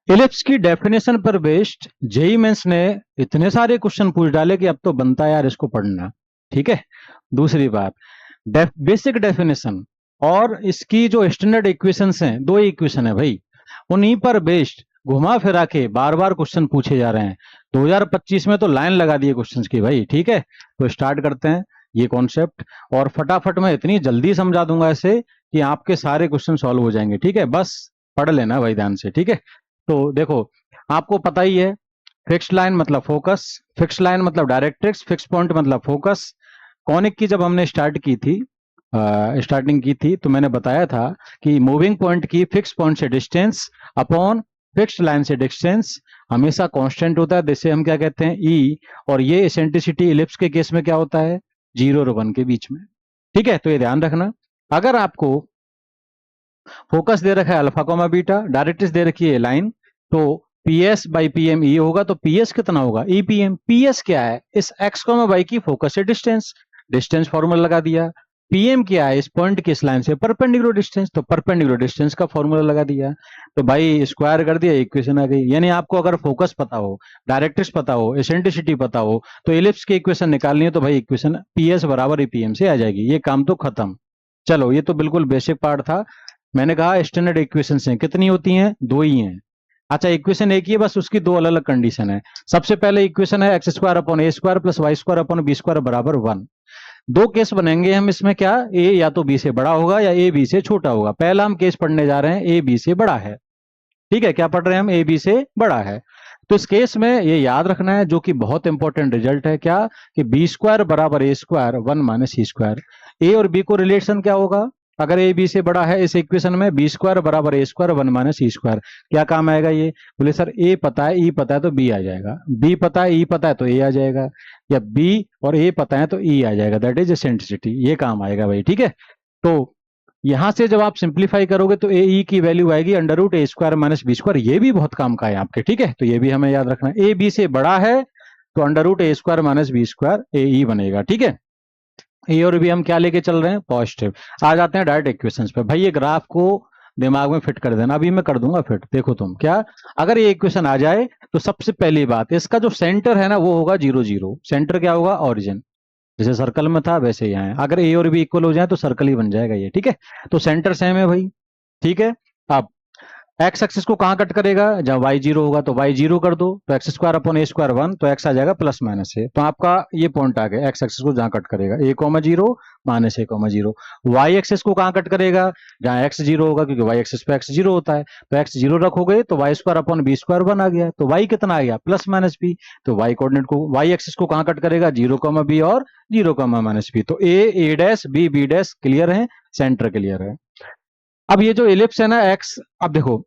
Ellipse की definition पर based JEE mains ने इतने सारे क्वेश्चन पूछ डाले कि अब तो बनता है यार इसको पढ़ना। ठीक है। दूसरी बात, बेसिक डेफिनेशन और इसकी जो स्टैंडर्ड इक्वेशंस हैं, दो इक्वेशन है भाई, उन्हीं पर बेस्ड घुमा फिरा के बार बार क्वेश्चन पूछे जा रहे हैं। 2025 में तो लाइन लगा दिए क्वेश्चंस की भाई। ठीक है, तो स्टार्ट करते हैं ये कॉन्सेप्ट, और फटाफट मैं इतनी जल्दी समझा दूंगा इसे कि आपके सारे क्वेश्चन सॉल्व हो जाएंगे। ठीक है, बस पढ़ लेना भाई ध्यान से। ठीक है, तो देखो, आपको पता ही है, फिक्स्ड लाइन मतलब फोकस, फिक्स्ड लाइन मतलब डायरेक्ट्रिक्स, फिक्स पॉइंट मतलब फोकस। कॉनिक की जब हमने स्टार्टिंग की थी तो मैंने बताया था कि मूविंग पॉइंट की फिक्स पॉइंट से डिस्टेंस अपॉन फिक्स्ड लाइन से डिस्टेंस हमेशा कांस्टेंट होता है, जिसे हम क्या कहते हैं, ई। और ये एसेंट्रिसिटी इलिप्स के केस में क्या होता है, 0 और 1 के बीच में। ठीक है, तो ये ध्यान रखना। अगर आपको फोकस दे रखा है अल्फा कोमा बीटा, डायरेक्ट्रिक्स दे रखी है लाइन, तो P S by P M e होगा। तो पी एस कितना होगा, e P M. P S क्या है, इस एक्स कोमा वाई की फोकस से डिस्टेंस, डिस्टेंस फॉर्मूला लगा दिया। पीएम क्या है, इस पॉइंट की इस लाइन से परपेंडिकुलर डिस्टेंस, तो परपेंडिकुलर डिस्टेंस का फॉर्मूला लगा दिया। तो भाई स्क्वायर कर दिया, इक्वेशन आ गई। यानी आपको अगर फोकस पता हो, डायरेक्ट्रिक्स पता हो, एसेंट्रिसिटी पता हो, तो इलिप्स की इक्वेशन निकालनी है तो भाई इक्वेशन पी एस बराबर ई पी एम से आ जाएगी। ये काम तो खत्म। चलो, ये तो बिल्कुल बेसिक पार्ट था। मैंने कहा स्टैंडर्ड इक्वेशन हैं कितनी होती हैं, दो ही हैं। अच्छा, इक्वेशन एक ही है, बस उसकी दो अलग अलग कंडीशन है। सबसे पहले इक्वेशन है x square upon a square plus y square upon b square बराबर 1। दो केस बनेंगे हम इसमें, क्या, ए या तो बी से बड़ा होगा या ए बी से छोटा होगा। पहला हम केस पढ़ने जा रहे हैं ए बी से बड़ा है। ठीक है, क्या पढ़ रहे हैं हम, ए बी से बड़ा है। तो इस केस में ये याद रखना है, जो कि बहुत इंपॉर्टेंट रिजल्ट है, क्या, कि बी स्क्वायर बराबर ए स्क्वायर 1 माइनस सी स्क्वायर। ए और बी को रिलेशन क्या होगा, अगर ए बी से बड़ा है इस इक्वेशन में, बी स्क्वायर बराबर ए स्क्वायर 1 माइनस सी स्क्वायर। क्या काम आएगा ये, बोले सर ए पता है, ई पता है तो बी आ जाएगा, बी पता है, ई पता है तो ए आ जाएगा, या बी और ए पता है तो ई आ जाएगा। दैट इज एसेंट्रिसिटी, ये काम आएगा भाई। ठीक है, तो यहां से जब आप सिंप्लीफाई करोगे तो ए ई की वैल्यू आएगी under root a square minus b square. ये भी बहुत काम का है आपके। ठीक है, तो ये भी हमें याद रखना है, ए बी से बड़ा है तो under root a square minus b square ए ई बनेगा। ठीक है, ए और बी हम क्या लेके चल रहे हैं, पॉजिटिव। आ जाते हैं डायरेक्ट इक्वेशंस पे। भाई ये ग्राफ को दिमाग में फिट कर देना, अभी मैं कर दूंगा फिट। देखो तुम, क्या, अगर ये इक्वेशन आ जाए तो सबसे पहली बात, इसका जो सेंटर है ना वो होगा 0 0। सेंटर क्या होगा, ऑरिजिन। जैसे सर्कल में था वैसे यहाँ है। अगर ए और बी इक्वल हो जाए तो सर्कल ही बन जाएगा ये। ठीक है, तो सेंटर सेम है भाई। ठीक है, अब एक्स एक्सिस को कहां कट करेगा, जब वाई 0 होगा तो वाई 0 कर दो, तो x square upon a square 1, तो एक्स आ जाएगा प्लस माइनस है। तो आपका ये पॉइंट आ गया, एक्स एक्सिस को जहां कट करेगा, ए कॉमा 0 माइनस ए कॉमा 0। वाई एक्सिस को कहां कट करेगा, जहां एक्स 0 होगा, क्योंकि वाई एक्सिस पे एक्स 0 होता है। तो एक्स 0 रखोगे तो y square upon b square 1 आ गया। तो वाई कितना आ गया, प्लस माइनस बी। तो वाई कोऑर्डिनेट को, वाई एक्सिस को कहां कट करेगा, 0 कॉमा बी और 0 कॉमा माइनस बी। तो a dash b b dash clear है, सेंटर क्लियर है। अब ये जो इलिप्स है ना एक्स, अब देखो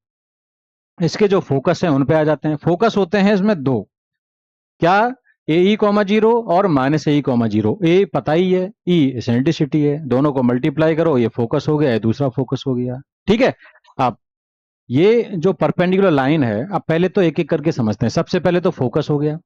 इसके जो फोकस है उन पे आ जाते हैं। फोकस होते हैं इसमें दो, क्या, ए ई कॉमा 0 और माइनस ए ई कॉमा 0। ए पता ही है, ई एसेंट्रिसिटी है, दोनों को मल्टीप्लाई करो, ये फोकस हो गया, ये दूसरा फोकस हो गया। ठीक है, अब ये जो परपेंडिकुलर लाइन है, अब पहले तो एक एक करके समझते हैं। सबसे पहले तो फोकस हो गया,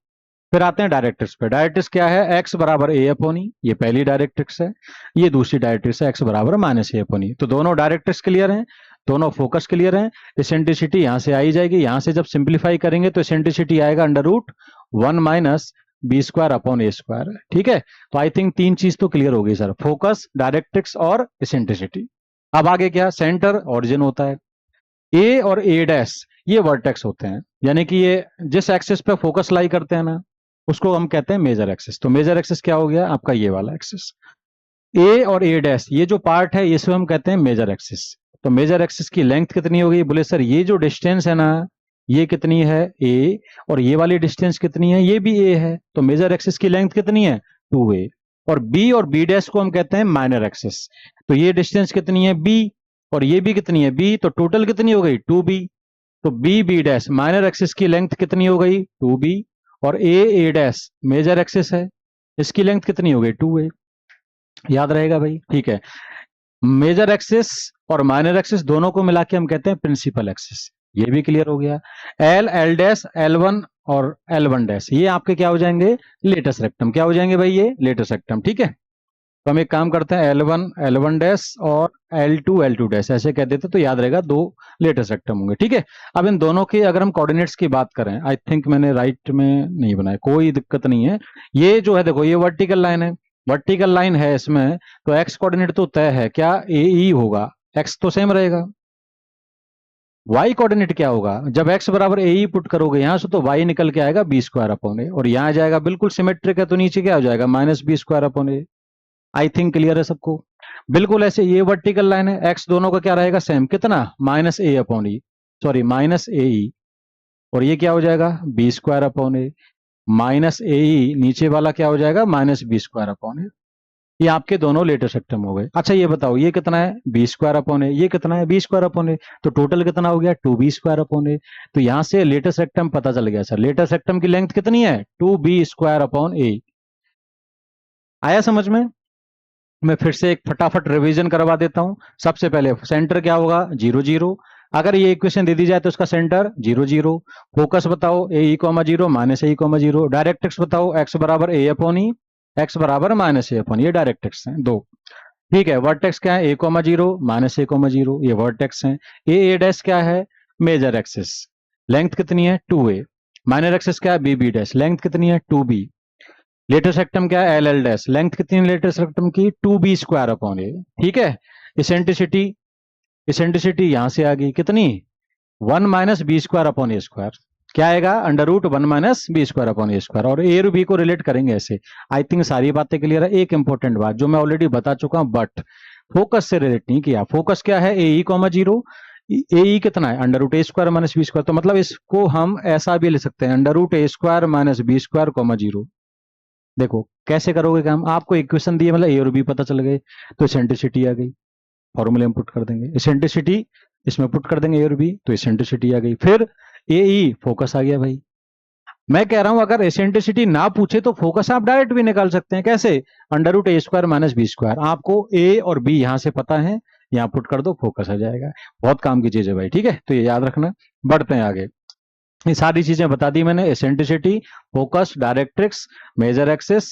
फिर आते हैं डायरेक्ट्रिक्स पे। डायरेक्ट्रिक्स क्या है, एक्स बराबर ए अपॉन ई, ये पहली डायरेक्ट्रिक्स है। ये दूसरी डायरेक्ट्रिक्स है, एक्स बराबर माइनस ए अपॉन ई। तो दोनों डायरेक्ट्रिक्स क्लियर हैं, दोनों फोकस क्लियर हैं। एसेंट्रिसिटी यहां से आई जाएगी, यहां से जब सिंप्लीफाई करेंगे तो एसेंट्रिसिटी आएगा under root 1 minus b square upon a square. ठीक है, तो आई थिंक तीन चीज तो क्लियर हो गई सर, फोकस, डायरेक्ट्रिक्स और एसेंट्रिसिटी। अब आगे क्या, सेंटर ऑरिजिन होता है। ए और ए डैश ये वर्टेक्स होते हैं, यानी कि ये जिस एक्सिस पे फोकस लाई करते हैं ना, उसको हम कहते हैं मेजर एक्सिस। तो मेजर एक्सिस क्या हो गया आपका, ये वाला एक्सिस। ए और ए डैश ये जो पार्ट है इसको हम कहते हैं मेजर एक्सिस। तो मेजर एक्सिस की लेंथ कितनी होगी, बोले सर ये जो डिस्टेंस है ना, ये कितनी है, ए, और ये वाली डिस्टेंस कितनी है, ये भी ए है। तो मेजर एक्सिस की लेंथ कितनी है, 2a। और बी डैश को हम कहते हैं माइनर एक्सिस। तो ये डिस्टेंस कितनी है, बी, और ये भी कितनी है, बी। तो टोटल कितनी हो गई, 2b। तो b b dash minor axis की लेंथ कितनी हो गई, 2b। और ए डैश मेजर एक्सिस है, इसकी लेंथ कितनी हो गई, 2a। याद रहेगा भाई। ठीक है, मेजर एक्सिस और माइनर एक्सिस दोनों को मिला के हम कहते हैं प्रिंसिपल एक्सिस। ये भी क्लियर हो गया। L L dash L one और एल वन डैश ये आपके क्या हो जाएंगे, लेटस रेक्टम। क्या हो जाएंगे भाई, ये लेटस रेक्टम। ठीक है, तो हम एक काम करते हैं, L1 L1 डैश और L2 L2 डैश ऐसे कह देते तो याद रहेगा, दो लेटेस्ट रेक्टम होंगे। ठीक है, अब इन दोनों की अगर हम कोऑर्डिनेट्स की बात करें, आई थिंक मैंने राइट में नहीं बनाया, कोई दिक्कत नहीं है। ये जो है देखो, ये वर्टिकल लाइन है, वर्टिकल लाइन है इसमें, तो एक्स कोऑर्डिनेट तो तय है, क्या ए ई होगा, एक्स तो सेम रहेगा। वाई कोऑर्डिनेट क्या होगा, जब x बराबर ए ई पुट करोगे यहां से, तो y निकल के आएगा बी स्क्वायर अपॉन ए, और यहां जाएगा बिल्कुल सिमेट्रिक है, तो नीचे क्या हो जाएगा, minus b square upon a. I think clear है सबको। बिल्कुल ऐसे ये वर्टिकल लाइन है, एक्स दोनों का क्या रहेगा सेम, कितना, minus a upon E, sorry minus ए ई, और ये क्या हो जाएगा, बी स्क्वायर अपॉन ए, माइनस ए ई नीचे वाला क्या हो जाएगा, माइनस बी स्क्वायर अपॉन ए। ये आपके दोनों लेटेस्ट सेक्टम हो गए। अच्छा ये बताओ, ये कितना है, बी स्क्वायर अपॉन ए, ये कितना है, बी स्क्वायर अपॉन ए, तो टोटल कितना हो गया, टू बी स्क्वायर अपॉन ए। तो यहां से लेटेस्ट सेक्टम पता चल गया सर, लेटेस्ट सेक्टम की लेंथ कितनी है, टू बी स्क्वायर अपॉन ए। आया समझ में। मैं फिर से एक फटाफट रिवीजन करवा देता हूं। सबसे पहले सेंटर क्या होगा, जीरो जीरो, अगर ये इक्वेशन दे दी जाए तो इसका सेंटर जीरो जीरो। फोकस बताओ, ए ई कॉमा जीरो माइनस ए कॉमा जीरो। डायरेक्ट्रिक्स बताओ, एक्स बराबर ए अपॉन ई, एक्स बराबर माइनस ए अपॉन, ये डायरेक्ट्रिक्स हैं दो। ठीक है, वर्टेक्स क्या है, ए कॉमा जीरो माइनस ए कॉमा जीरो, ये वर्टेक्स हैं। ए डैश क्या है, मेजर एक्सिस, लेंथ कितनी है, टू ए। माइनर एक्सिस क्या है, बी बी डैश, लेंथ कितनी है, टू बी। लेटेस्ट रेक्टम क्या है, एल एल डैश, लेंथ कितनी है लेटेस्ट रेक्टम की, two b square upon a. ठीक है, इसेंट्रिसिटी, इसेंट्रिसिटी यहां से आ गई कितनी, one minus b square upon a square, क्या आएगा, under root one minus b square upon a square, और ए और बी को रिलेट करेंगे ऐसे। आई थिंक सारी बातें क्लियर है। एक इंपॉर्टेंट बात जो मैं ऑलरेडी बता चुका हूं, बट फोकस से रिलेट नहीं किया। फोकस क्या है, ए ई कॉमा जीरो, ए ई कितना है, under root a square minus b square, तो मतलब इसको हम ऐसा भी ले सकते हैं, under root a square minus b square comma zero. देखो कैसे करोगे काम, आपको इक्वेशन दिए मतलब ए और बी पता चल गए, तो इसेंट्रिसिटी आ गई, फॉर्मूले में पुट कर देंगे, इसेंट्रिसिटी इसमें पुट कर देंगे ए और बी, तो इसेंट्रिसिटी आ गई। फिर ए ई फोकस आ गया भाई। मैं कह रहा हूं अगर इसेंट्रिसिटी ना पूछे तो फोकस आप डायरेक्ट भी निकाल सकते हैं, कैसे, under root a square minus b square, आपको ए और बी यहां से पता है, यहां पुट कर दो, फोकस आ जाएगा। बहुत काम की चीज है भाई, ठीक है, तो ये याद रखना। बढ़ते हैं आगे, ये सारी चीजें बता दी मैंने, eccentricity, focus, directrix, major axis,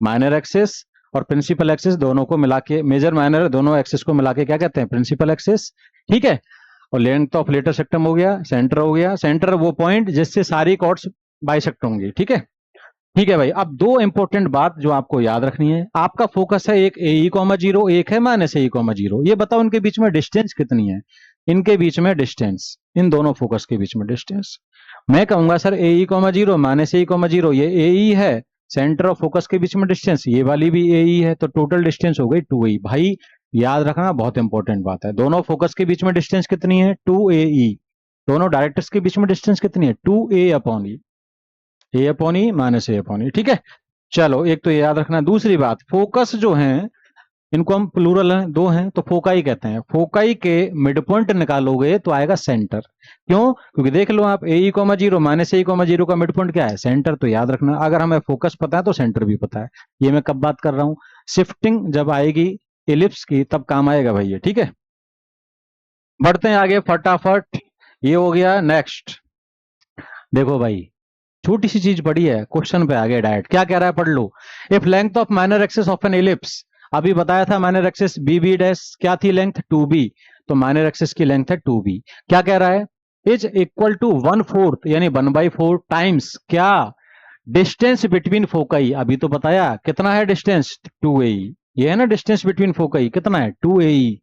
minor axis और प्रिंसिपल एक्सिस, दोनों को मिला के, मेजर माइनर दोनों एक्सिस को मिला के क्या कहते हैं, प्रिंसिपल एक्सिस। ठीक है, और लेंथ ऑफ लेटर सेक्टम हो गया, सेंटर हो गया, सेंटर वो पॉइंट जिससे सारी कॉर्ड्स बाइसेक्ट होंगी। ठीक है, ठीक है भाई। अब दो इंपॉर्टेंट बात जो आपको याद रखनी है, आपका फोकस है एक ए ई कॉमा जीरो, एक है माइनस ए ई कॉमा जीरो, ये बताओ इनके बीच में डिस्टेंस कितनी है, इनके बीच में डिस्टेंस, इन दोनों फोकस के बीच में डिस्टेंस। मैं कहूंगा सर ए ई कॉमा जीरो माइनस ए कॉमा जीरो, ये ए ई है, सेंटर ऑफ फोकस के बीच में डिस्टेंस, ये वाली भी ए ई है, तो टोटल डिस्टेंस हो गई टू ए। भाई याद रखना, बहुत इंपॉर्टेंट बात है, दोनों फोकस के बीच में डिस्टेंस कितनी है, टू ए ई। दोनों डायरेक्टर्स के बीच में डिस्टेंस कितनी है, two a upon e, a upon e minus a upon e. ठीक है, चलो एक तो ये याद रखना। दूसरी बात, फोकस जो है इनको हम प्लूरल हैं, दो हैं, तो फोकाई कहते हैं। फोकाई के मिड पॉइंट निकालोगे तो आएगा सेंटर। क्यों, क्योंकि देख लो आप, ए ई कॉमा जीरो माइनस ए कॉमा जीरो का मिड पॉइंट क्या है, सेंटर। तो याद रखना, अगर हमें फोकस पता है तो सेंटर भी पता है। ये मैं कब बात कर रहा हूं, शिफ्टिंग जब आएगी एलिप्स की तब काम आएगा भाई ये। ठीक है, बढ़ते हैं आगे फटाफट। ये हो गया, नेक्स्ट देखो भाई, छोटी सी चीज पड़ी है, क्वेश्चन पे आ गया डायरेक्ट। क्या कह रहा है, पढ़ लो। If length of minor axis of an ellipse, अभी बताया था minor axis b b dash क्या थी लेंथ, टू बी, तो माइनर एक्सिस की लेंथ है टू बी। क्या कह रहा है, is equal to one fourth यानी वन बाई फोर टाइम्स क्या, डिस्टेंस बिटवीन फोकई। अभी तो बताया कितना है डिस्टेंस, टू ए। ये है ना डिस्टेंस बिटवीन फोकई, कितना है, टू ए।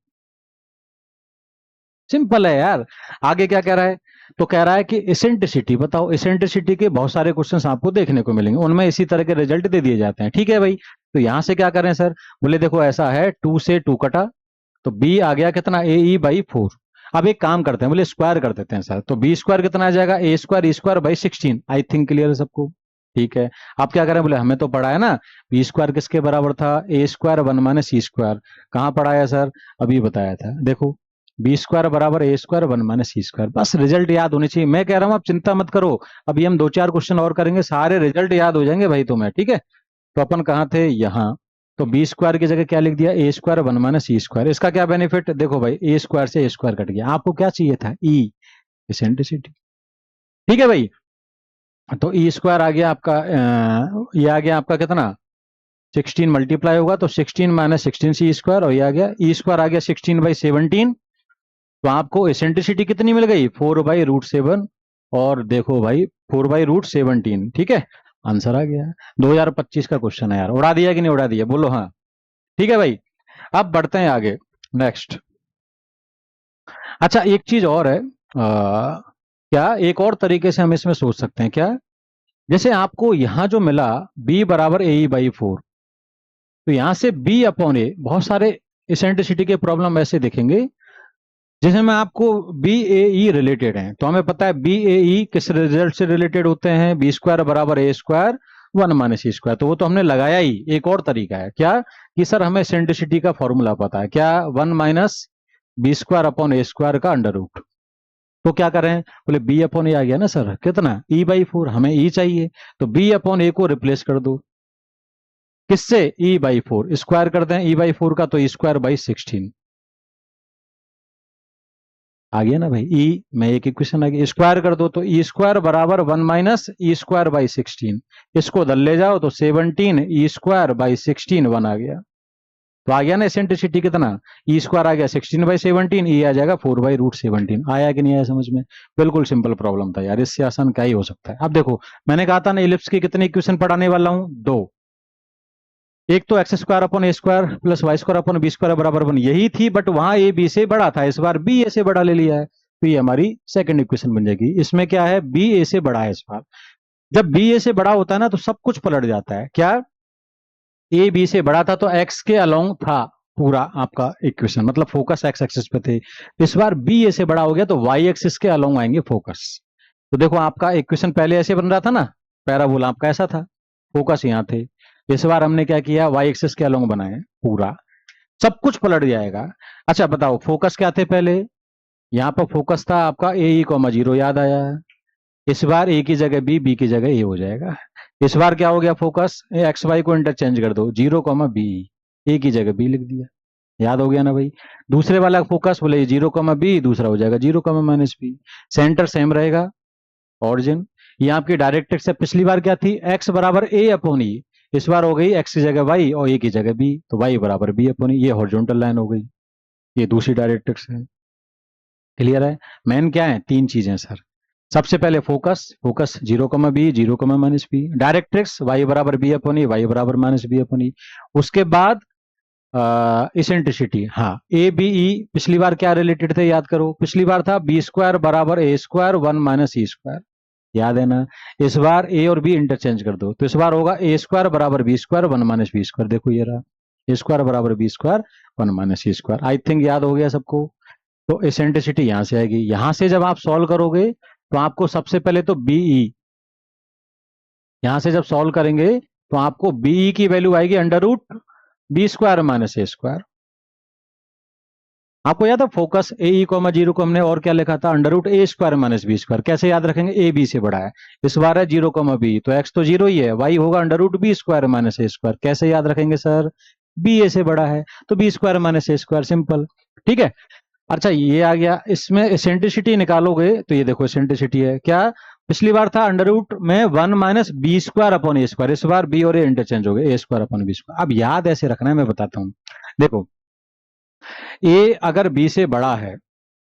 सिंपल है यार। आगे क्या कह रहा है, तो कह रहा है कि इसेंट्रिसिटी बताओ। इसेंट्रिसिटी के बहुत सारे क्वेश्चंस आपको देखने को मिलेंगे, उनमें इसी तरह के रिजल्ट दे दिए जाते हैं। ठीक है भाई, तो यहां से क्या करें सर, बोले देखो ऐसा है, टू से टू कटा, तो बी आ गया कितना, ए ई बाई फोर। अब एक काम करते हैं, बोले स्क्वायर कर देते हैं सर, तो बी स्क्वायर कितना आ जाएगा, a square by 16। I think clear है सबको। ठीक है, आप क्या करें, बोले हमें तो पढ़ा है ना, बी स्क्वायर किसके बराबर था, ए square one minus c square. कहाँ पढ़ाया सर, अभी बताया था, देखो बी स्क्वायर बराबर ए square one minus c square. बस रिजल्ट याद होनी चाहिए। मैं कह रहा हूं आप चिंता मत करो, अभी हम दो चार क्वेश्चन और करेंगे, सारे रिजल्ट याद हो जाएंगे भाई तुम्हें। ठीक है, तो अपन कहाँ थे, यहाँ। तो बी स्क्वायर की जगह क्या लिख दिया, ए square one minus c square. इसका क्या बेनिफिट, देखो भाई ए स्क्वायर से ए स्क्वायर कट गया, आपको क्या चाहिए था, ई, इसेंट्रिसिटी। ठीक है भाई, तो ई स्क्वायर आ गया आपका, ये आ गया आपका कितना, 16 मल्टीप्लाई होगा तो 16 माइनस 16 सी स्क्वायर, और ये आ गया ई स्क्वायर आ गया 16/17। तो आपको एसेंट्रिसिटी कितनी मिल गई 4/√7, और देखो भाई 4/√17, ठीक है, आंसर आ गया। 2025 का क्वेश्चन है यार, उड़ा दिया कि नहीं उड़ा दिया, बोलो हाँ। ठीक है भाई, अब बढ़ते हैं आगे, नेक्स्ट। अच्छा एक चीज और है, क्या एक और तरीके से हम इसमें सोच सकते हैं क्या, जैसे आपको यहां जो मिला b बराबर AE/4, तो यहां से b अपॉन ए, बहुत सारे इसेंट्रिसिटी के प्रॉब्लम ऐसे देखेंगे जैसे में आपको बी ए ई रिलेटेड है, तो हमें पता है बी ए ई किस रिजल्ट से रिलेटेड होते हैं, बी स्क्वायर बराबर ए स्क्वायर 1 माइनस ई स्क्वायर, तो वो तो हमने लगाया ही। एक और तरीका है क्या, कि सर हमें इसेंट्रिसिटी का फॉर्मूला पता है, क्या 1 minus b square upon a square का अंडर रूट। तो क्या करें, बोले बी अपॉन ए आ गया ना सर, कितना E/4, हमें ई चाहिए, तो बी अपॉन ए को रिप्लेस कर दो, किससे E/4, स्क्वायर कर दें E/4 का, तो E²/16 आ गया ना भाई, ई में एक इक्वेशन आ गई, स्क्वायर कर दो तो ई स्क्वायर बराबर 1 माइनस E²/16, इसको उधर ले जाओ तो 17 E²/16 1 आ गया, तो आ गया ना एसेंट्रिसिटी कितना, ई स्क्वायर आ गया 16/17, ई आ जाएगा 4/√17। आया कि नहीं आया समझ में, बिल्कुल सिंपल प्रॉब्लम था यार, इससे आसान क्या ही हो सकता है। अब देखो मैंने कहा था ना इलिप्स की कितने इक्वेशन पढ़ाने वाला हूं, दो, एक तो x² upon a square plus y² upon b square बराबर 1, यही थी, बट वहां ए बी से बड़ा था, इस बार बी ए से बड़ा ले लिया है, तो ये हमारी सेकंड इक्वेशन बन जाएगी। इसमें क्या है, बी ए से बड़ा है इस बार, जब बी ए से बड़ा होता है ना तो सब कुछ पलट जाता है, क्या ए बी से बड़ा था तो एक्स के अलोंग था पूरा आपका इक्वेशन, मतलब फोकस एक्स एक्सिस पे थे, इस बार बी ए से बड़ा हो गया तो वाई एक्सिस के अलोंग आएंगे फोकस। तो देखो आपका इक्वेशन पहले ऐसे बन रहा था ना, पैराबोला आपका ऐसा था, फोकस यहाँ थे, इस बार हमने क्या किया, वाई एक्सिस के अलोंग बनाए पूरा, सब कुछ पलट जाएगा। अच्छा बताओ फोकस क्या थे पहले, यहाँ पर फोकस था आपका AE,0, याद आया, इस बार ए की जगह बी, बी की जगह ए हो जाएगा, इस बार क्या हो गया फोकस, एक्स वाई को इंटरचेंज कर दो, 0,B, ए की जगह बी लिख दिया, याद हो गया ना भाई। दूसरे वाला फोकस बोले 0,B, दूसरा हो जाएगा 0,-B, सेंटर सेम रहेगा, ऑरिजिन, ये आपकी डायरेक्ट्रिक्स है, पिछली बार क्या थी, एक्स बराबर ए अपॉन ई, इस बार हो गई एक्स की जगह वाई और ए की जगह बी, तो वाई बराबर बी अपॉन ई, ये हॉरिजॉन्टल लाइन हो गई, ये दूसरी डायरेक्ट्रिक्स है। क्लियर है, मेन क्या है, तीन चीजें सर, सबसे पहले focus, focus 0,B 0,-B, directrix y बराबर बी अपॉन ई, वाई बराबर -B अपॉन ई, उसके बाद इसेंट्रिसिटी, हाँ ए बी ई, पिछली बार क्या रिलेटेड थे याद करो, पिछली बार था बी स्क्वायर बराबर ए स्क्वायर 1 माइनस ई स्क्वायर, याद है ना, इस बार ए और बी इंटरचेंज कर दो, तो इस बार होगा ए स्क्वायर बराबर b square 1 minus b square, देखो ये रहा, ए स्क्वायर बराबर b square 1 minus c square, I think याद हो गया सबको। तो एसेंट्रिसिटी यहां से आएगी, यहां से जब आप सॉल्व करोगे तो आपको सबसे पहले तो बीई, यहां से जब सॉल्व करेंगे तो आपको बीई की वैल्यू आएगी √B² माइनस ए स्क्वायर, आपको याद है फोकस AE,0 को हमने और क्या लिखा था, √A² माइनस बी स्क्वायर, कैसे याद रखेंगे, ए बी से बड़ा है, इस बार है 0,B, तो एक्स तो 0 ही है, वाई होगा √B² माइनस ए स्क्वायर, कैसे याद रखेंगे सर, बी ए से बड़ा है तो B² माइनस ए स्क्वायर, सिंपल, ठीक है। अच्छा ये आ गया, इसमें एसेंट्रिसिटी निकालोगे तो ये देखो एसेंट्रिसिटी है क्या, पिछली बार था अंडर रूट में 1 minus B² upon a square, इस बार बी और ए इंटरचेंज हो गए, A² अपॉन बी स्क्वायर। अब याद ऐसे रखना है, मैं बताता हूं, देखो ए अगर बी से बड़ा है,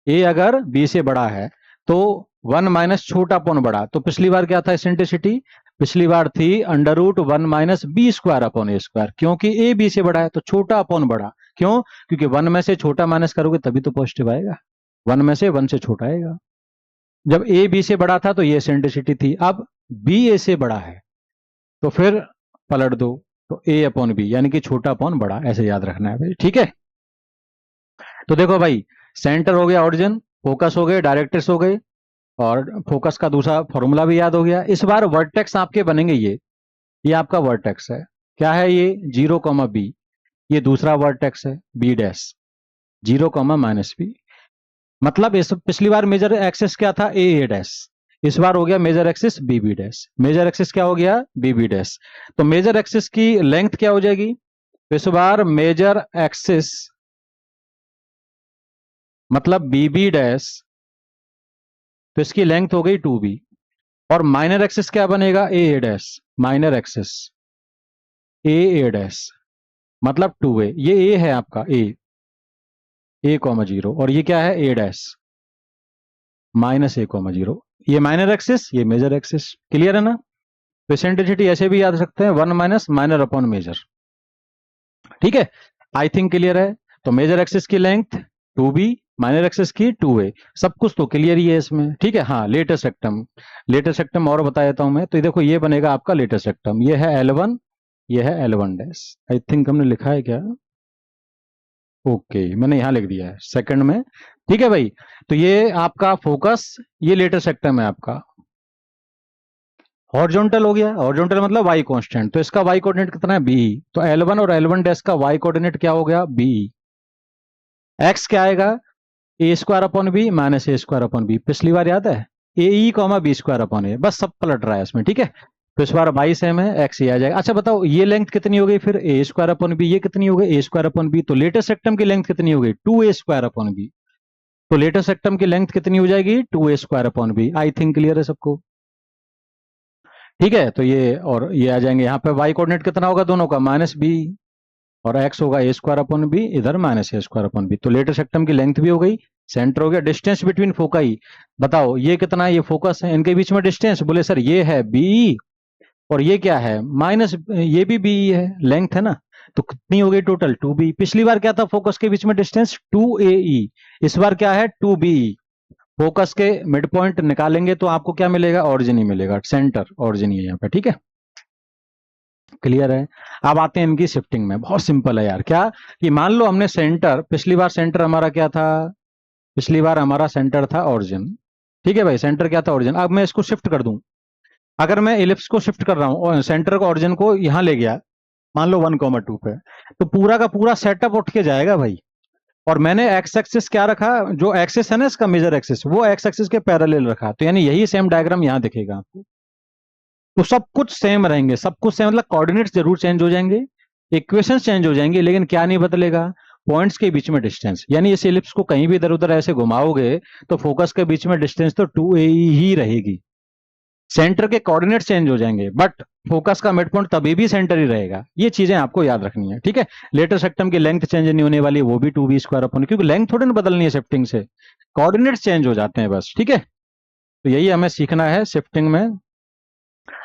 ए अगर बी से बड़ा है तो 1 माइनस छोटा अपॉन बड़ा, तो पिछली बार क्या था एसेंट्रिसिटी, पिछली बार थी √1 minus B² upon a square, क्योंकि ए बी से बड़ा है तो छोटा अपॉन बड़ा, क्यों, क्योंकि 1 में से छोटा माइनस करोगे तभी तो पॉजिटिव आएगा, 1 में से 1 से छोटा आएगा, जब ए बी से बड़ा था तो ये एसेंट्रिसिटी थी, अब बी ए से बड़ा है तो फिर पलट दो, तो ए अपॉन बी, यानी कि छोटा अपॉन बड़ा, ऐसे याद रखना है भाई, ठीक है। तो देखो भाई, सेंटर हो गया ऑरिजिन, फोकस हो गए, डायरेक्ट्रिक्स हो गए, और फोकस का दूसरा फॉर्मूला भी याद हो गया। इस बार वर्टेक्स आपके बनेंगे, ये आपका वर्टेक्स है, क्या है ये 0,B, ये दूसरा वर्टेक्स है B डैश 0,-B, मतलब इस पिछली बार मेजर एक्सिस क्या था ए डैश, इस बार हो गया major axis b dash, major axis क्या हो गया बी डैश, तो मेजर एक्सिस की लेंथ क्या हो जाएगी, तो इस बार मेजर एक्सिस मतलब बी डैश, तो इसकी लेंथ हो गई 2B, और माइनर एक्सिस क्या बनेगा ए डैश, माइनर एक्सिस ए डैश मतलब 2a, ये ए है आपका ए कॉमा 0, और ये क्या है ए डैश माइनस ए कॉमा 0। ये माइनर एक्सिस, ये मेजर एक्सिस। क्लियर है ना? तो एसेंट्रिसिटी ऐसे भी याद रख सकते हैं, 1 माइनस माइनर अपॉन मेजर। ठीक है, आई थिंक क्लियर है। तो मेजर एक्सिस की लेंथ 2b, माइनर एक्सिस की 2a, सब कुछ तो क्लियर ही है इसमें। ठीक है, हाँ लेटेस्ट रेक्टम, लेटेस्ट रेक्टम और बता देता हूं मैं। तो ये देखो, ये बनेगा आपका लेटेस्ट रेक्टम, ये है L1, ये है L1 डैश। आई थिंक हमने लिखा है क्या? ओके, मैंने यहां लिख दिया है सेकंड में। ठीक है भाई, तो ये आपका फोकस, ये लेटेस्ट रेक्टम है आपका। हॉरिजॉन्टल हो गया, हॉरिजॉन्टल मतलब वाई कांस्टेंट, तो इसका वाई कोऑर्डिनेट कितना है बी। तो L1 और L1 डैश का वाई कोऑर्डिनेट क्या हो गया बी। एक्स क्या आएगा ए स्क्वायर अपॉन बी माइनस ए स्क्वायर अपॉन बी, पिछली बार याद है ए ई कॉमा बी स्क्वायर अपॉन ए, बस सब पलट रहा है इसमें। ठीक है, तो इस बार बाई सेम है, एक्स ये आ जाएगा। अच्छा बताओ, ये लेंथ कितनी हो गई फिर ए स्क्वायर अपॉन बी, ये कितनी हो गई ए स्क्वायर अपॉन बी। तो लेटेस्ट सेक्टम की लेंथ कितनी हो गई 2a स्क्वायर अपॉन बी। तो लेटेस्ट सेक्टम की लेंथ कितनी हो जाएगी 2a square upon b. I think clear है सबको? ठीक है, तो ये और ये आ जाएंगे यहाँ पे, वाई कोऑर्डिनेट कितना होगा दोनों का माइनस बी, और एक्स होगा ए स्क्वायर अपॉन बी, इधर माइनस ए स्क्वायर अपॉन बी। तो लेटेस्ट सेक्टम की लेंथ भी हो गई, सेंटर हो गया। डिस्टेंस बिटवीन फोकाई बताओ, ये कितना है, ये फोकस है, इनके बीच में डिस्टेंस, बोले सर ये है बी, और ये क्या है माइनस, ये भी बी है, लेंथ है ना। तो कितनी हो गई टोटल 2b। पिछली बार क्या था फोकस के बीच में डिस्टेंस 2ae, इस बार क्या है 2be। फोकस के मिड पॉइंट निकालेंगे तो आपको क्या मिलेगा, ऑरिजिन ही मिलेगा, सेंटर ऑरिजिन ही है यहाँ पे। ठीक है, क्लियर है? अब आते हैं इनकी शिफ्टिंग में, बहुत सिंपल है यार। क्या कि मान लो हमने सेंटर, पिछली बार सेंटर हमारा क्या था, पिछली बार हमारा सेंटर था ऑरिजिन। ठीक है भाई, सेंटर क्या था ऑरिजिन। अब मैं इसको शिफ्ट कर दूं, अगर मैं इलिप्स को शिफ्ट कर रहा हूं और सेंटर को ऑरिजिन को यहां ले गया, मान लो 1,2 पे, तो पूरा का पूरा सेटअप उठ के जाएगा भाई। और मैंने एक्स एक्सिस क्या रखा, जो एक्सिस है ना इसका मेजर एक्सिस, वो एक्स एक्सिस के पैरेलल रखा, तो यानी यही सेम डायग्राम यहां दिखेगा आपको। तो सब कुछ सेम रहेंगे, सब कुछ सेम मतलब कोऑर्डिनेट्स जरूर चेंज हो जाएंगे, इक्वेशंस चेंज हो जाएंगे, लेकिन क्या नहीं बदलेगा, पॉइंट्स के बीच में डिस्टेंस। यानी इस एलिप्स को कहीं भी इधर उधर ऐसे घुमाओगे तो फोकस के बीच में डिस्टेंस तो 2a ही रहेगी। सेंटर के कोऑर्डिनेट चेंज हो जाएंगे, बट फोकस का मिड पॉइंट तभी भी सेंटर ही रहेगा। ये चीजें आपको याद रखनी है। ठीक है, लेटर सेक्टम की लेंथ चेंज नहीं होने वाली, वो भी 2b स्क्वायर अपॉन, क्योंकि लेंथ थोड़ी ना बदलनी है शिफ्टिंग से, कोऑर्डिनेट चेंज हो जाते हैं बस। ठीक है, तो यही हमें सीखना है शिफ्टिंग में।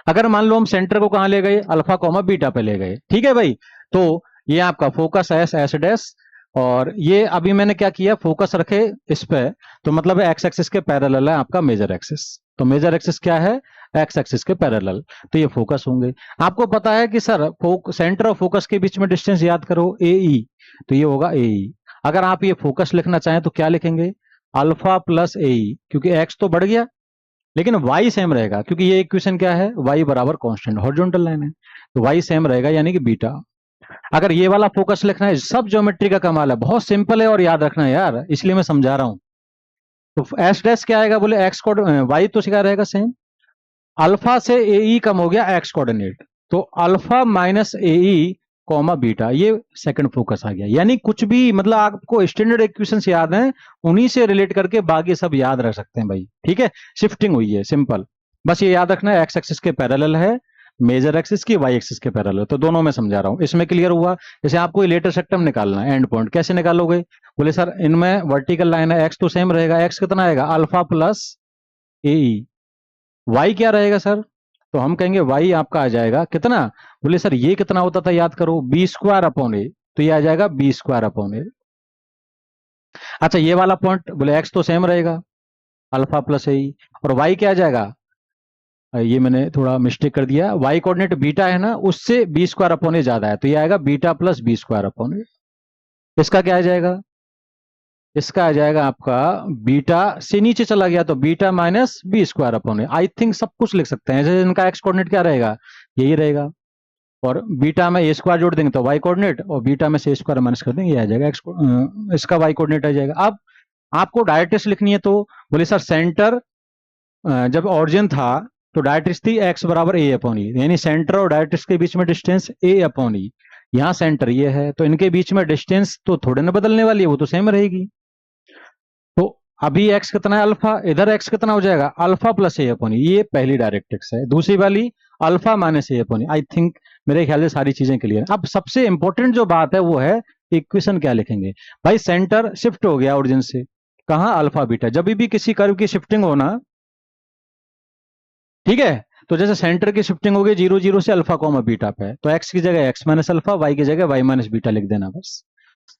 अगर मान लो हम सेंटर को कहां ले गए, अल्फा कॉमा बीटा पे ले गए। ठीक है भाई, तो ये आपका फोकस एस एस डैश, और ये अभी मैंने क्या किया, फोकस रखे इस पे, तो मतलब एक्स एक्सिस के पैरेलल है आपका मेजर एक्सिस। तो मेजर एक्सिस क्या है, एक्स एक्सिस के पैरेलल, तो ये फोकस होंगे। आपको पता है कि सर सेंटर और फोकस के बीच में डिस्टेंस याद करो ए ई, तो ये होगा ए ई। अगर आप ये फोकस लिखना चाहें तो क्या लिखेंगे, अल्फा प्लस ए ई, क्योंकि एक्स तो बढ़ गया लेकिन वाई सेम रहेगा, क्योंकि ये इक्वेशन क्या है, वाई बराबर कांस्टेंट, हॉरिजॉन्टल लाइन है, तो वाई सेम रहेगा यानी कि बीटा। अगर ये वाला फोकस लिखना है, सब ज्योमेट्री का कमाल है, बहुत सिंपल है और याद रखना है यार, इसलिए मैं समझा रहा हूं। तो एस डैश क्या आएगा, बोले एक्स कोड, वाई तो क्या रहेगा सेम, अल्फा से ए ई कम हो गया एक्स कोऑर्डिनेट, तो अल्फा माइनस ए ई कॉमा बीटा, ये सेकंड फोकस आ गया। यानी कुछ भी मतलब आपको स्टैंडर्ड इक्वेशंस याद हैं, उन्हीं से रिलेट करके बाकी सब याद रख सकते हैं भाई। ठीक है, शिफ्टिंग हुई है सिंपल, बस ये याद रखना है एक्स एक्सिस के पैरेलल है, मेजर एक्सिस की वाई एक्सिस के पैरेलल, तो दोनों में समझा रहा हूं। इसमें क्लियर हुआ? जैसे आपको लेटर सेक्टम निकालना है, एंड पॉइंट कैसे निकालोगे, बोले सर इनमें वर्टिकल लाइन है, एक्स तो सेम रहेगा, एक्स कितना आएगा अल्फा प्लस ए ई, वाई क्या रहेगा सर, तो हम कहेंगे वाई आपका आ जाएगा कितना, बोले सर ये कितना होता था याद करो, बी स्क्वायर अपॉन ए, तो ये आ जाएगा बी स्क्वायर अपॉन ए। अच्छा ये वाला पॉइंट, बोले एक्स तो सेम रहेगा अल्फा प्लस ए, और वाई क्या आ जाएगा, ये मैंने थोड़ा मिस्टेक कर दिया, वाई कोऑर्डिनेट बीटा है ना, उससे बी स्क्वायर अपॉन ए ज्यादा है, तो ये आएगा beta plus b square upon a. इसका क्या आ जाएगा, इसका आ जाएगा आपका बीटा से नीचे चला गया तो beta minus b square upon a. I think सब कुछ लिख सकते हैं, जैसे इनका एक्स कोऑर्डिनेट क्या रहेगा, यही रहेगा, और बीटा में ए स्क्वायर जोड़ देंगे तो वाई कोऑर्डिनेट, और बीटा में से ए स्क्वायर माइनस कर देंगे, ये आ जाएगा एक्स, इसका वाई कोऑर्डिनेट आ जाएगा। अब आपको डायरेक्ट्रिक्स लिखनी है, तो बोले सर सेंटर जब ऑरिजिन था तो डायरेक्ट्रिक्स थी एक्स बराबर ए अपॉन ई, यानी सेंटर और डायरेक्ट्रिक्स के बीच में डिस्टेंस ए अपॉन ई, यहाँ सेंटर ये है, तो इनके बीच में डिस्टेंस तो थोड़े ना बदलने वाली है, वो तो सेम रहेगी। तो अभी एक्स कितना है अल्फा, इधर एक्स कितना हो जाएगा अल्फा प्लस ए अपॉन, ये पहली डायरेक्ट्रिक्स है। दूसरी वाली alpha minus a upon, I think मेरे ख्याल से सारी चीजें क्लियर है। अब सबसे इंपॉर्टेंट जो बात है वो है इक्वेशन क्या लिखेंगे। भाई सेंटर शिफ्ट हो गया ओरिजिन से, कहाँ, अल्फा बीटा। जब भी किसी कर्व की शिफ्टिंग होना, ठीक है, तो जैसे सेंटर की शिफ्टिंग होगी 0 0 से अल्फा कॉमा बीटा पे, तो एक्स की जगह एक्स माइनस अल्फा, वाई की जगह वाई माइनस बीटा लिख देना बस।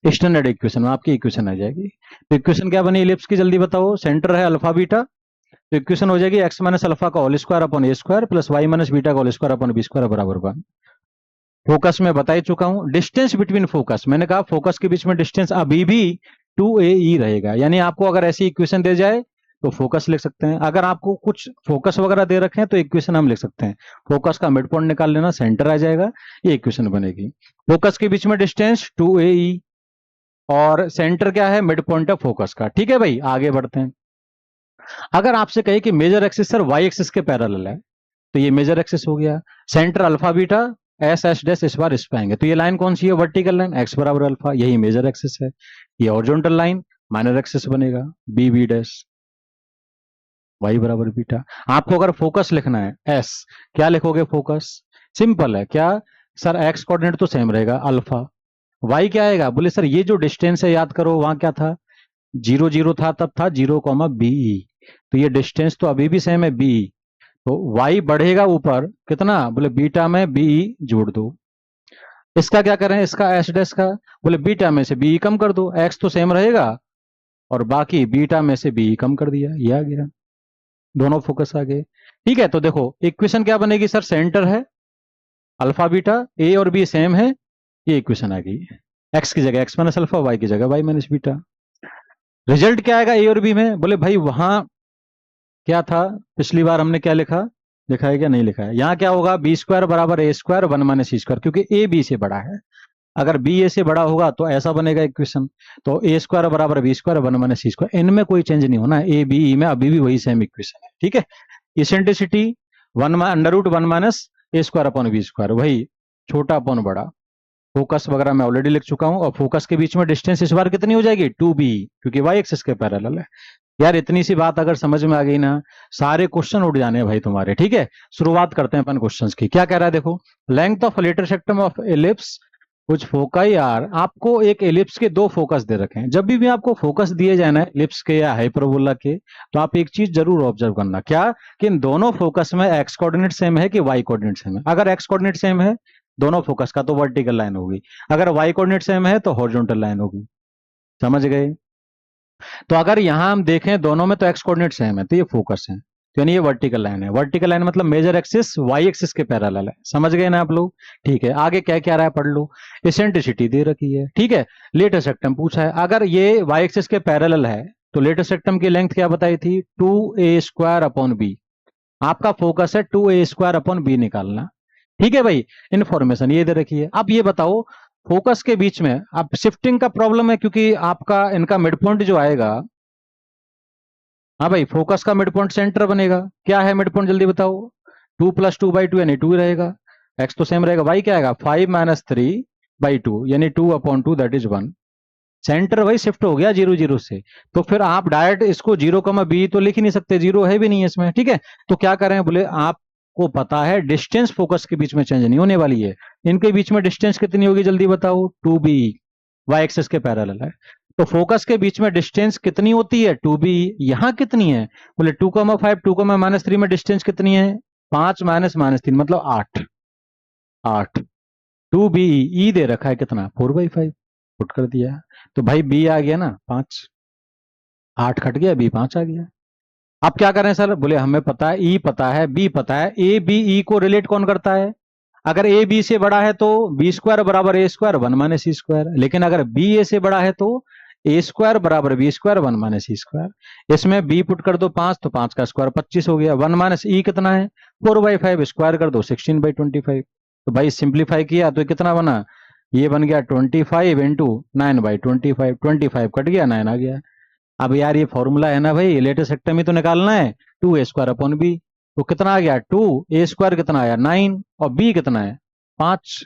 स्टैंडर्ड इक्वेशन में आपकी इक्वेशन आ जाएगी। तो इक्वेशन क्या बनी इलिप्स की, जल्दी बताओ। सेंटर है अल्फा बीटा, तो इक्वेशन हो जाएगी एक्स माइनस अल्फा का whole square upon a square plus y minus beta का whole square upon b square बराबर 1। फोकस में बता ही चुका हूं, डिस्टेंस बिटवीन फोकस, मैंने कहा फोकस के बीच में डिस्टेंस अभी भी 2AE रहेगा। यानी आपको अगर ऐसी इक्वेशन दे जाए तो फोकस लिख सकते हैं, अगर आपको कुछ फोकस वगैरह दे रखे हैं तो इक्वेशन हम लिख सकते हैं। फोकस का मिड पॉइंट निकाल लेना, सेंटर आ जाएगा, ये इक्वेशन बनेगी। फोकस के बीच में डिस्टेंस 2AE और सेंटर क्या है, मिड पॉइंट ऑफ फोकस का। ठीक है भाई, आगे बढ़ते हैं। अगर आपसे कहे कि major axis sir y axis के पैरेलल है, तो ये मेजर एक्सिस हो गया। Center alpha beta, S S dash इस बार इस पे आएंगे, तो ये लाइन कौन सी है, वर्टिकल लाइन, एक्स बराबर अल्फा, यही मेजर एक्सिस है। ये हॉरिजॉन्टल लाइन माइनर एक्सिस बनेगा, बी बी डैश, वाई बराबर बीटा। आपको अगर फोकस लिखना है एस, क्या लिखोगे फोकस, सिंपल है, क्या सर एक्स कोऑर्डिनेट तो सेम रहेगा अल्फा, वाई क्या आएगा, बोले सर ये जो डिस्टेंस है याद करो वहां क्या था, 0 0 था, तब था 0 बीई, तो ये डिस्टेंस तो अभी भी सेम है बीई, तो y बढ़ेगा ऊपर कितना, बोले बीटा में बी जोड़ दो। इसका क्या करें, इसका एस डैश का, बोले बीटा में से बी कम कर दो, एक्स तो सेम रहेगा और बाकी बीटा में से बी कम कर दिया, ये आ गया, दोनों फोकस आ गए। ठीक है, तो देखो इक्वेशन क्या बनेगी सर, सेंटर है अल्फा बीटा, ए और बी सेम है, ये इक्वेशन आ गई। एक्स की जगह एक्स माइनस अल्फा, वाई की जगह वाई माइनस बीटा। रिजल्ट क्या आएगा ए और बी में, बोले भाई वहां क्या था, पिछली बार हमने क्या लिखा, लिखा है क्या नहीं लिखा है, यहाँ क्या होगा, बी स्क्वायर बराबर ए स्क्वायर 1 माइनस सी स्क्वायर, क्योंकि ए बी से बड़ा है। अगर बी ए से बड़ा होगा तो ऐसा बनेगा इक्वेशन, तो ए स्क्वायर बराबर b square 1 minus c square, इनमें कोई चेंज नहीं होना, ए बी ई में अभी भी वही सेम इक्वेशन है। ठीक है, इसेंट्रिसिटी 1 अंडर रूट 1 माइनस ए स्क्वायर अपॉन बी स्क्वायर, वही छोटा अपॉन बड़ा। फोकस वगैरह मैं ऑलरेडी लिख चुका हूं, और फोकस के बीच में डिस्टेंस इस बार कितनी हो जाएगी, 2b, क्योंकि वाई एक्सिस के पैरेलल है। यार इतनी सी बात अगर समझ में आ गई ना, सारे क्वेश्चन उठ जाने हैं भाई तुम्हारे। ठीक है, शुरुआत करते हैं अपन क्वेश्चंस की। क्या कह रहा है देखो, length of letter सेक्टम of ellipse कुछ फोकाई आर, आपको एक एलिप्स के दो फोकस दे रखे हैं। जब भी आपको फोकस दिए जाए ना एलिप्स के या हाइपरबोला के, तो आप एक चीज जरूर ऑब्जर्व करना, क्या कि इन दोनों फोकस में एक्स कोऑर्डिनेट सेम है कि वाई कोऑर्डिनेट सेम है। अगर एक्स कोऑर्डिनेट सेम है दोनों फोकस का, तो वर्टिकल लाइन होगी, अगर वाई कोऑर्डिनेट सेम है तो हॉरिजॉन्टल लाइन होगी। समझ गए, तो अगर यहां हम देखें दोनों में तो एक्स कोऑर्डिनेट सेम है, तो ये फोकस है, तो यानी ये वर्टिकल लाइन है। वर्टिकल लाइन मतलब मेजर एक्सिस वाई एक्सिस के पैरेलल है। समझ गए ना आप लोग। ठीक है, आगे क्या क्या रहा है पढ़ लो। एसेंट्रिसिटी दे रखी है, ठीक है। लेटर सेक्टम पूछा है, अगर ये वाई एक्सिस के पैरेलल है तो लेटर सेक्टम की लेंथ क्या बताई थी, 2a स्क्वायर अपॉन बी। आपका फोकस है 2a स्क्वायर अपॉन बी निकालना। ठीक है भाई, इंफॉर्मेशन ये दे रखी है। अब ये बताओ फोकस के बीच में, अब शिफ्टिंग का प्रॉब्लम है क्योंकि आपका इनका मिड पॉइंट जो आएगा, हाँ भाई फोकस का मिड पॉइंट सेंटर बनेगा। क्या है मिड पॉइंट जल्दी बताओ, 2 + 2/2 यानी 2 रहेगा, एक्स तो सेम रहेगा, वाई क्या आएगा 5 - 3/2 यानी 2/2 दैट इज 1। सेंटर भाई शिफ्ट हो गया 0 0 से, तो फिर आप डायरेक्ट इसको 0, तो लिख ही नहीं सकते, जीरो है भी नहीं है इसमें। ठीक है, तो क्या करें, बोले आपको पता है डिस्टेंस फोकस के बीच में चेंज नहीं होने वाली है, इनके बीच में डिस्टेंस कितनी होगी जल्दी बताओ, 2b, वाई एक्सिस के पैरेलल है, तो फोकस के बीच में डिस्टेंस कितनी होती है 2b। यहां कितनी है, बोले 2,5 2,-3 में डिस्टेंस कितनी है, 5 - -3 मतलब 8, 8 2b, ई दे रखा है कितना 4/5, पुट कर दिया, तो भाई बी आ गया ना 5, 8 कट गया, बी 5 आ गया। अब क्या करें सर, बोले हमें पता है ई पता है बी पता है, ए बी ई को रिलेट कौन करता है, अगर ए बी से बड़ा है तो बी स्क्वायर बराबर ए स्क्वायर 1 माइनस सी स्क्वायर, लेकिन अगर बी ए से बड़ा है तो ए स्क्वायर बराबर b square 1 minus c square. इसमें बी पुट कर दो 5, तो 5 का स्क्वायर 25 हो गया, 1 माइनस ई कितना है 4/5, स्क्वायर कर दो 16/25, तो भाई सिंप्लीफाई किया तो कितना बना, ये बन गया 25 इंटू 9/25, 25 कट गया 9 आ गया। अब यार ये फॉर्मूला है ना भाई, लेटेस्ट सेक्टम ही तो निकालना है, 2a स्क्वायर अपॉन बी, तो कितना आ गया 2a स्क्वायर कितना आया 9 और b कितना है 5,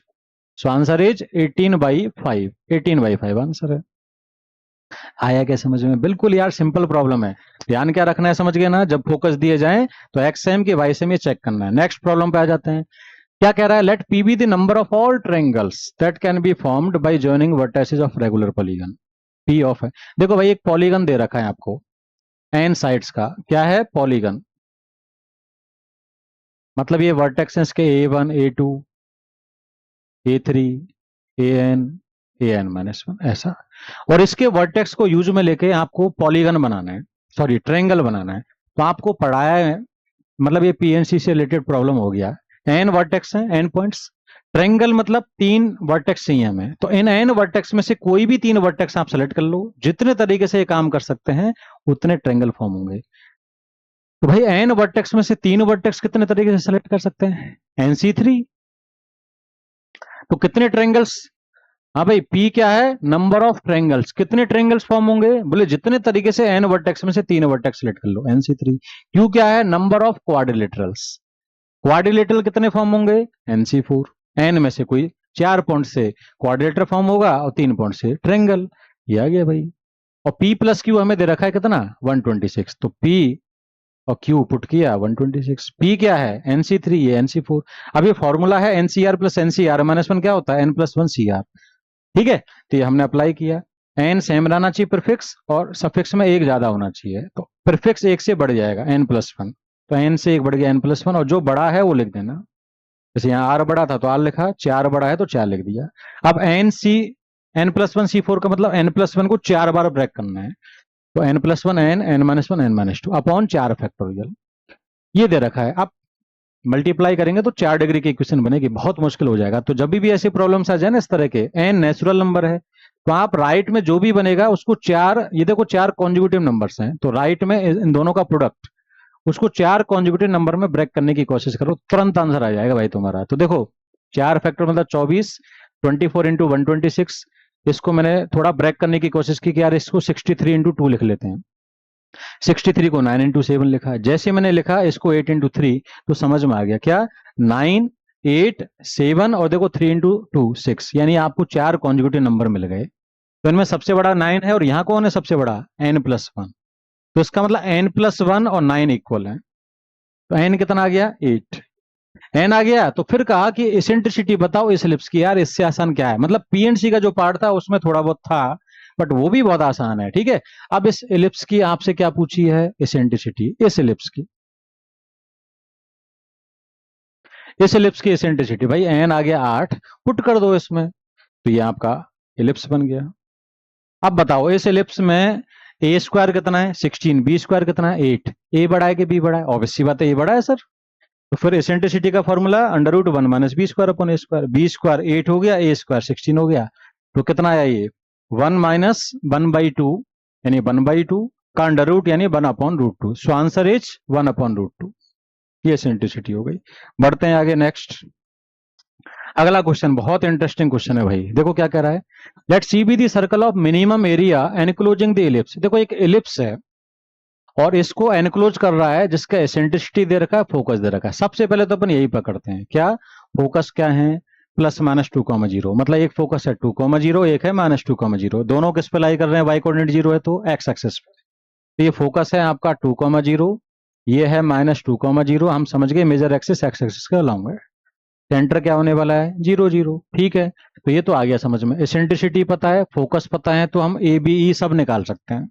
सो आंसर इज 18/5, 18/5 आंसर है। आया क्या समझ में, बिल्कुल यार सिंपल प्रॉब्लम है, ध्यान क्या रखना है समझ गए ना, जब फोकस दिए जाए तो एक्स सेम की वाई सेम ये चेक करना है। नेक्स्ट प्रॉब्लम पे आ जाते हैं। क्या कह रहा है, let P be the number of all triangles that can be formed by joining vertices of regular polygon. P of है, देखो भाई एक पॉलीगन दे रखा है आपको एन साइड्स का, क्या है पॉलीगन, मतलब ये वर्टेक्स है इसके A1 A2 A3 AN ऐसा, और इसके वर्टेक्स को यूज में लेके आपको पॉलीगन बनाना है, सॉरी ट्रायंगल बनाना है। तो आपको पढ़ाया है, मतलब ये पीएनसी से रिलेटेड प्रॉब्लम हो गया। एन वर्टेक्स है, एन पॉइंट्स, ट्रायंगल मतलब 3 वर्टेक्स चाहिए हमें, तो इन एन वर्टेक्स में से कोई भी 3 वर्टेक्स आप सेलेक्ट कर लो, जितने तरीके से ये काम कर सकते हैं उतने ट्रायंगल फॉर्म होंगे। तो भाई एन वर्टेक्स में से 3 वर्टेक्स कितने तरीके से सेलेक्ट कर सकते हैं, NC3। तो कितने ट्रायंगल्स, हाँ भाई P क्या है, नंबर ऑफ ट्रायंगल्स, कितने ट्रायंगल्स फॉर्म होंगे, बोले जितने तरीके से एन वर्टेक्स में से 3 वर्टेक्स सेलेक्ट कर लो, NC3। Q क्या है, नंबर ऑफ क्वाड्रिलेटरल्स, क्वाड्रिलेटरल कितने फॉर्म होंगे, NC4। एन में से कोई 4 पॉइंट से क्वाड्रिलेटर फॉर्म होगा और 3 पॉइंट से ट्रायंगल, ये आ गया भाई। और P प्लस Q हमें दे रखा है कितना, 126, तो P और Q पुट किया 126। P क्या है, NC3, ये NC4। अब ये फॉर्मूला है NCR प्लस NCR माइनस 1 क्या होता है, N प्लस 1 CR, ठीक है। तो ये हमने अप्लाई किया, एन सेम रहना चाहिए प्रीफिक्स, और सफिक्स में एक ज्यादा होना चाहिए, तो प्रीफिक्स एक से बढ़ जाएगा N+1, तो एन से एक बढ़ गया N+1, और जो बड़ा है वो लिख देना, जैसे यहाँ आर बड़ा था तो आर लिखा, 4 बड़ा है तो 4 लिख दिया। अब N+1 C4 का मतलब N+1 को 4 बार ब्रेक करना है, तो N+1 N N-2 upon 4 factorial, ये दे रखा है। अब मल्टीप्लाई करेंगे तो 4 डिग्री की इक्वेशन बनेगी, बहुत मुश्किल हो जाएगा। तो जब भी ऐसे प्रॉब्लम्स आ जाए ना इस तरह के, एन नेचुरल नंबर है, तो आप राइट में जो भी बनेगा उसको 4, ये देखो 4 कॉन्जुगेटिव नंबर्स हैं, तो राइट में इन दोनों का प्रोडक्ट, उसको 4 कॉन्जुगेटिव नंबर में ब्रेक करने की कोशिश करो, तुरंत आंसर आ जाएगा भाई तुम्हारा। तो देखो 4 फैक्टर मतलब 24, 24 इंटू 126, इसको मैंने थोड़ा ब्रेक करने की कोशिश की कि यार इसको 63 इंटू 2 लिख लेते हैं, 63 को 9 इंटू 7 लिखा, जैसे मैंने लिखा इसको 8 इंटू 3, तो समझ में आ गया क्या, 9 8 7, और देखो 3 इंटू 2 6, यानी आपको 4 कॉन्जुगेटिव नंबर मिल गए। तो इनमें सबसे बड़ा 9 है, और यहाँ कौन है सबसे बड़ा, N+1, तो इसका मतलब N+1 और 9 इक्वल है, तो N कितना आ गया, 8 N आ गया। तो फिर कहा कि इसेंट्रिसिटी बताओ इस एलिप्स की, यार इससे आसान क्या है, मतलब पीएनसी का जो पार्ट था उसमें थोड़ा बहुत था, बट वो भी बहुत आसान है, ठीक है। अब इस एलिप्स की आपसे क्या पूछी है, इसेंट्रिसिटी, इस एलिप्स की, इस एलिप्स की इसेंट्रिसिटी, भाई एन आ गया 8, पुट कर दो इसमें, तो ये आपका एलिप्स बन गया। अब बताओ इस एलिप्स में ए स्क्वायर कितना है 16, बी स्क्वायर कितना है 8, ए बड़ा है कि बी बड़ा है, ऑब्वियस सी बात है ए बड़ा है सर। तो फिर इसेंट्रिसिटी का formula √1 minus b square upon a square, b square 8 हो गया, ए स्क्वायर 16 हो गया, तो कितना आया ये 1 माइनस 1/2, यानी 1/2 का अंडर रूट यानी 1/√2, सो आंसर इज 1/√2, ये इसेंट्रिसिटी हो गई। बढ़ते हैं आगे, नेक्स्ट अगला क्वेश्चन बहुत इंटरेस्टिंग क्वेश्चन है भाई, देखो क्या कह रहा है, let C be the circle of minimum area enclosing the ellipse. देखो एक एलिप्स है और इसको एनक्लोज कर रहा है, जिसका एसेंट्रिसिटी दे रखा है, फोकस दे रखा है। सबसे पहले तो अपन यही पकड़ते हैं, क्या फोकस क्या है, +-2,0, मतलब एक फोकस है 2,0, एक है -2,0, दोनों किस पे लाई कर रहे हैं, वाई कोऑर्डिनेट 0 है तो एक्स एक्सिस पे, तो ये फोकस है आपका 2,0, ये है -2,0, हम समझ गए मेजर एक्सिस एक्स एक्सिस का लाऊंगे, सेंटर क्या होने वाला है 0 0, ठीक है। तो ये तो आ गया समझ में, एसेंट्रिसिटी पता है, फोकस पता है, तो हम ए बी ई सब निकाल सकते हैं।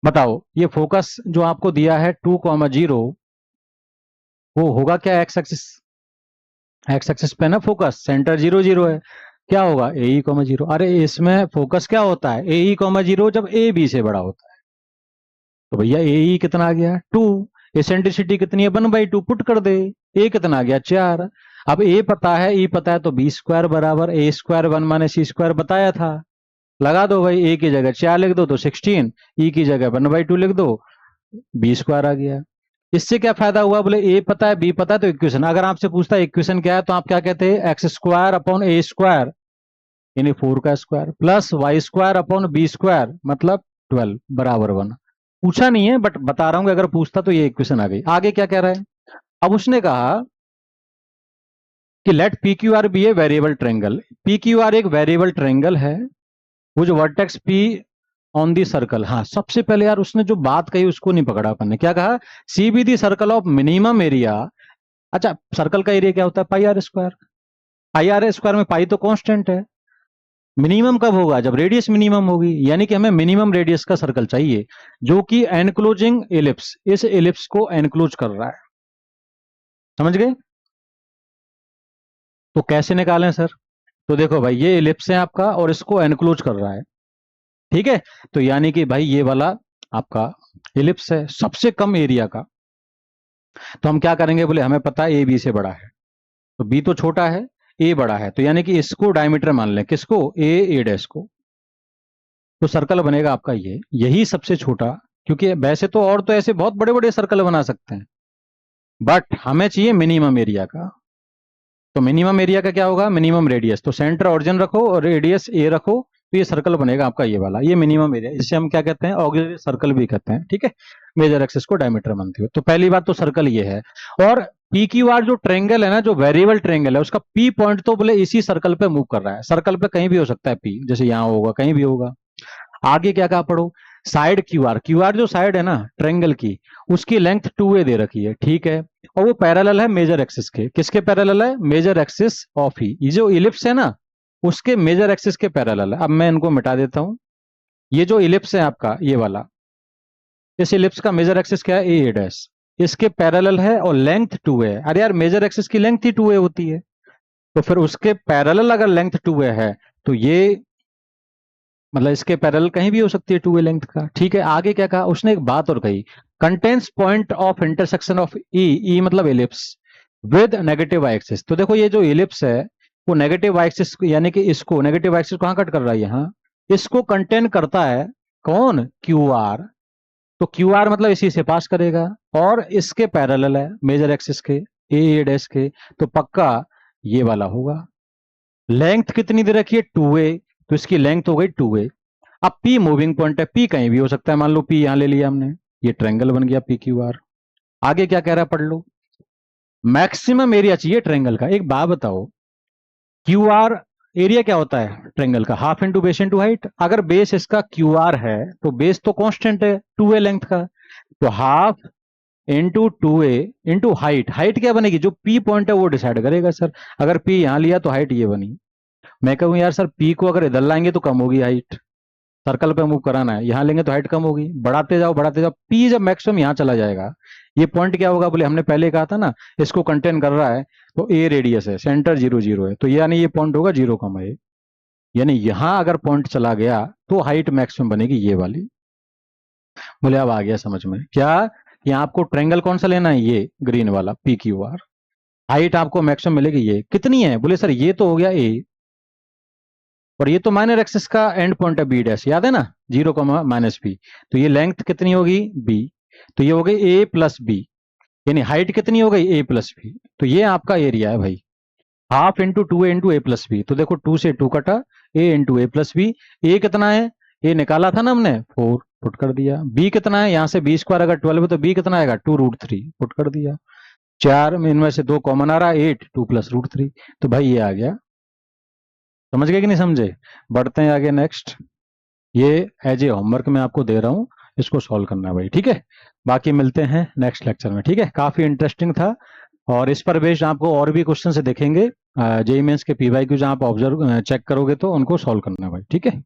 बताओ ये फोकस जो आपको दिया है 2,0, वो होगा क्या एक्स एक्सिस, एक्स एक्सिस पे ना फोकस, सेंटर 0 0 है, क्या होगा ए ई 0। अरे इसमें फोकस क्या होता है, ए ई 0 जब ए बी से बड़ा होता है, तो भैया ए ई कितना आ गया 2, एसेंट्रिसिटी कितनी है 1/2, पुट कर दे, ए कितना आ गया 4। अब ए पता है ई पता है, तो बी स्क्वायर बराबर ए स्क्वायर 1 माइनस सी स्क्वायर बताया था, लगा दो भाई, ए की जगह 4 लिख दो तो 16, ई की जगह 1/2 लिख दो, बी स्क्वायर आ गया। इससे क्या फायदा हुआ, बोले ए पता है बी पता है, तो इक्वेशन, अगर आपसे पूछता है इक्वेशन क्या है, तो आप क्या कहते हैं, x square upon a square यानी 4 का square, plus y square upon b square मतलब 12 बराबर 1। पूछा नहीं है बट बता रहा हूं, अगर पूछता तो ये इक्वेशन आ गई। आगे क्या कह रहा है, अब उसने कहा कि let P Q R be a variable triangle, P Q R एक वेरिएबल ट्रायंगल है, वो जो vertex P on the circle. हाँ सबसे पहले यार उसने जो बात कही उसको नहीं पकड़ा अपन ने, क्या कहा, C be the circle of minimum area अच्छा, सर्कल का एरिया क्या होता है? Pi r square. Pi r square में पाई तो कांस्टेंट है। मिनिमम कब होगा? जब रेडियस मिनिमम होगी, यानी कि हमें मिनिमम रेडियस का सर्कल चाहिए जो कि एनक्लोजिंग एलिप्स, इस एलिप्स को एनक्लोज कर रहा है। समझ गए? तो कैसे निकालें सर? तो देखो भाई, ये एलिप्स है आपका और इसको एनक्लोज कर रहा है, ठीक है। तो यानी कि भाई ये वाला आपका एलिप्स है सबसे कम एरिया का। तो हम क्या करेंगे? बोले हमें पता है ए बी से बड़ा है, तो बी तो छोटा है, ए बड़ा है, तो यानी कि इसको डायमीटर मान लें। किसको? ए डैश को। तो सर्कल बनेगा आपका ये, यही सबसे छोटा। क्योंकि वैसे तो और तो ऐसे बहुत बड़े बड़े सर्कल बना सकते हैं, बट हमें चाहिए मिनिमम एरिया का। तो मिनिमम एरिया का क्या होगा? Minimum radius. तो सेंटर ऑरिजिन रखो और रेडियस ए रखो, तो ये सर्कल बनेगा आपका ये वाला, ये मिनिमम एरिया। इसे हम क्या कहते हैं? ऑक्सिलरी सर्कल भी कहते हैं, ठीक है। मेजर एक्सिस को डायमीटर मानते हुए। तो पहली बात तो सर्कल ये है। और पी क्यू आर जो ट्रेंगल है ना, जो वेरिएबल ट्रेंगल है, उसका पी पॉइंट तो बोले इसी सर्कल पे मूव कर रहा है। सर्कल पे कहीं भी हो सकता है पी, जैसे यहां होगा, कहीं भी होगा। आगे क्या कहा पढ़ो? Side Q R. Q R जो साइड है ना ट्रेंगल की, उसकी लेंथ 2a दे रखी है, ठीक है। और वो पैरेलल है मेजर एक्सिस के। किसके पैरेलल है? मेजर एक्सिस ऑफ ही। ये जो इलिप्स है ना, उसके मेजर एक्सिस के पैरेलल है। अब मैं इनको मिटा देता हूं। ये जो इलिप्स है आपका ये वाला, इस इलिप्स का मेजर एक्सिस क्या है? ए डैश। इसके पैरेलल है और लेंथ 2a है। अरे यार, मेजर एक्सिस की लेंथ ही 2a होती है, तो फिर उसके पैरेलल अगर लेंथ 2a है, तो ये मतलब इसके पैरेलल कहीं भी हो सकती है 2a लेंथ का, ठीक है। आगे क्या कहा उसने? एक बात और कही, contains point of intersection of E. E मतलब ellipse with negative y axis. तो देखो ये जो एलिप्स है वो नेगेटिव वाई एक्सिस, यानी कि इसको नेगेटिव वाई एक्सिस कहां कट कर रहा है? यहाँ। इसको कंटेन करता है कौन? Q R. तो क्यू आर मतलब इसी से पास करेगा और इसके पैरेलल है मेजर एक्सिस के, ए डैश के। तो पक्का ये वाला होगा। लेंथ कितनी दे रखी है? 2a, तो इसकी लेंथ हो गई 2a। अब P मूविंग पॉइंट है, P कहीं भी हो सकता है, मान लो P यहां ले लिया हमने, ये ट्रायंगल बन गया PQR। आगे क्या कह रहा है पढ़ लो। मैक्सिमम एरिया चाहिए ट्रायंगल का। एक बात बताओ, QR एरिया क्या होता है ट्रायंगल का? Half into base into height. अगर बेस इसका QR है तो बेस तो कांस्टेंट है 2a लेंथ का, तो half into 2a into height. Height क्या बनेगी? जो P पॉइंट है वो डिसाइड करेगा सर। अगर P यहां लिया तो हाइट ये बनी। मैं कहूँ यार सर, P को अगर इधर लाएंगे तो कम होगी हाइट, सर्कल पे मूव कराना है, यहां लेंगे तो हाइट कम होगी। बढ़ाते जाओ बढ़ाते जाओ, पी जब मैक्सिमम यहां चला जाएगा, ये पॉइंट क्या होगा? बोले हमने पहले कहा था ना, इसको कंटेन कर रहा है, तो ए रेडियस है, सेंटर 0 0 है, तो यानी ये पॉइंट होगा 0 कम है। यानी यहां अगर पॉइंट चला गया तो हाइट मैक्सिमम बनेगी ये वाली। बोले अब आ गया समझ में क्या? यहाँ आपको ट्रेंगल कौन सा लेना है? ये ग्रीन वाला PQR। हाइट आपको मैक्सिमम मिलेगी ये कितनी है? बोले सर ये तो हो गया ए, और ये तो माइनर एक्सिस का एंड पॉइंट है बी डैश, याद है ना, 0 - बी। तो ये लेंथ कितनी होगी? बी। तो ये हो गई ए प्लस बी, यानी हाइट कितनी हो गई? ए प्लस बी। तो ये आपका एरिया है भाई, हाफ इंटू 2a इंटू ए प्लस बी। तो देखो 2 से 2 कटा, ए इंटू ए प्लस बी। ए कितना है? ए निकाला था ना हमने, 4 पुट कर दिया। बी कितना है? यहाँ से बी स्क्वायर अगर 12 है तो बी कितना आएगा? 2√3 पुट कर दिया। 4 में इनमें से 2 कॉमन आ रहा है, 8, 2 + √3। तो भाई ये आ गया। समझ गए कि नहीं समझे? बढ़ते हैं आगे नेक्स्ट। ये एज ए होमवर्क मैं आपको दे रहा हूँ, इसको सॉल्व करना है भाई, ठीक है। बाकी मिलते हैं नेक्स्ट लेक्चर में, ठीक है। काफी इंटरेस्टिंग था, और इस पर बेस्ड आपको और भी क्वेश्चन से देखेंगे। जेईई मेंस के PYQ जहाँ आप ऑब्जर्व चेक करोगे तो उनको सॉल्व करना है भाई, ठीक है।